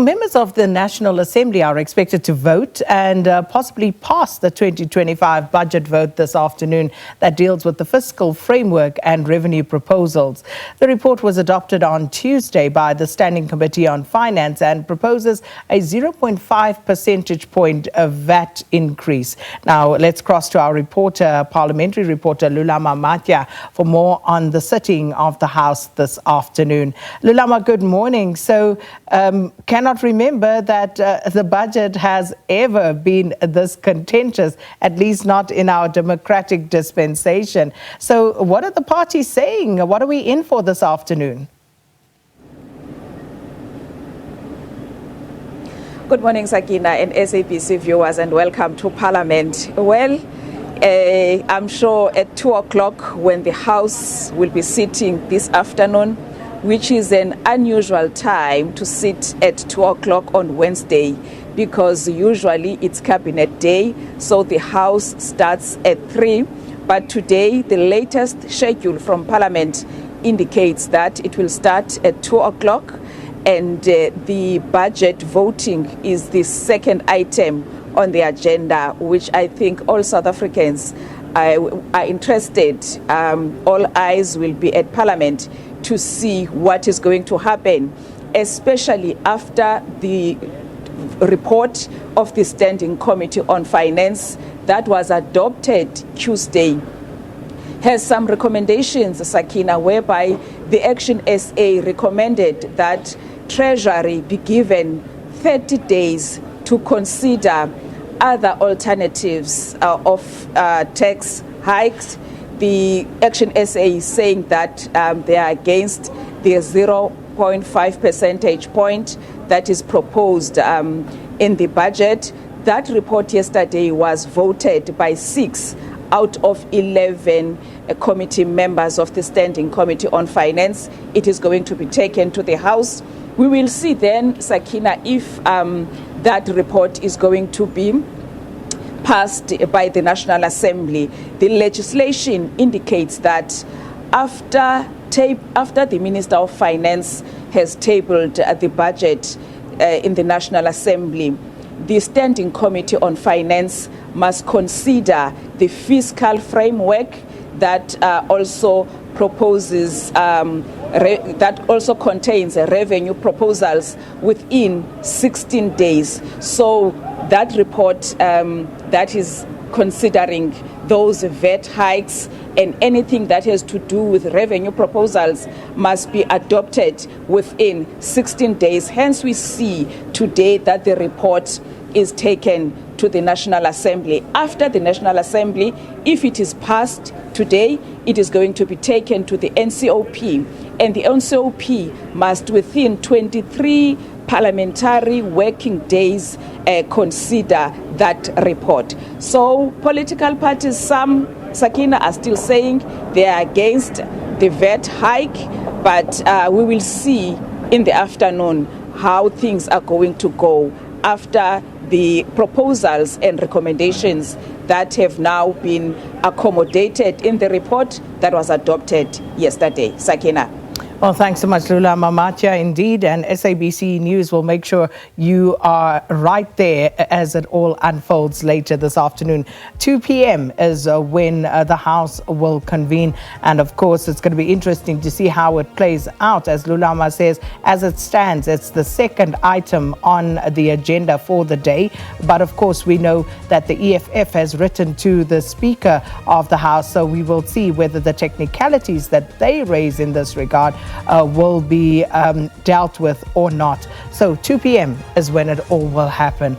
Members of the National Assembly are expected to vote and possibly pass the 2025 budget vote this afternoon that deals with the fiscal framework and revenue proposals. The report was adopted on Tuesday by the Standing Committee on Finance and proposes a 0.5 percentage point VAT increase. Now, let's cross to our parliamentary reporter Lulama Matya for more on the sitting of the House this afternoon. Lulama, good morning. So, cannot remember that the budget has ever been this contentious, at least not in our democratic dispensation. So what are the parties saying? What are we in for this afternoon? Good morning, Sakina and SABC viewers, and welcome to Parliament. Well, I'm sure at 2 o'clock when the House will be sitting this afternoon, which is an unusual time to sit at 2 o'clock on Wednesday, because usually it's cabinet day, so the House starts at 3. But today, the latest schedule from Parliament indicates that it will start at 2 o'clock, and the budget voting is the second item on the agenda, which I think all South Africans are interested. All eyes will be at Parliament to see what is going to happen, especially after the report of the Standing Committee on Finance that was adopted Tuesday has some recommendations, Sakina, whereby the Action SA recommended that Treasury be given 30 days to consider other alternatives of tax hikes. The Action SA is saying that they are against the 0.5 percentage point that is proposed in the budget. That report yesterday was voted by 6 out of 11 committee members of the Standing Committee on Finance. It is going to be taken to the House. We will see then, Sakina, if that report is going to be passed by the National Assembly. The legislation indicates that after the Minister of Finance has tabled the budget in the National Assembly, the Standing Committee on Finance must consider the fiscal framework that also proposes that also contains revenue proposals within 16 days. So that report that is considering those VAT hikes and anything that has to do with revenue proposals must be adopted within 16 days. Hence, we see today that the report is taken to the National Assembly. After the National Assembly, if it is passed today, it is going to be taken to the NCOP, and the NCOP must within 23 parliamentary working days consider that report. So political parties, some, Sakina, are still saying they are against the VAT hike, but we will see in the afternoon how things are going to go after the proposals and recommendations that have now been accommodated in the report that was adopted yesterday. Sakina. Well, thanks so much, Lulama Matya, indeed. And SABC News will make sure you are right there as it all unfolds later this afternoon. 2 p.m. is when the House will convene. And of course, it's going to be interesting to see how it plays out. As Lulama says, as it stands, it's the second item on the agenda for the day. But of course, we know that the EFF has written to the Speaker of the House. So we will see whether the technicalities that they raise in this regard will be dealt with or not. So 2 p.m. is when it all will happen.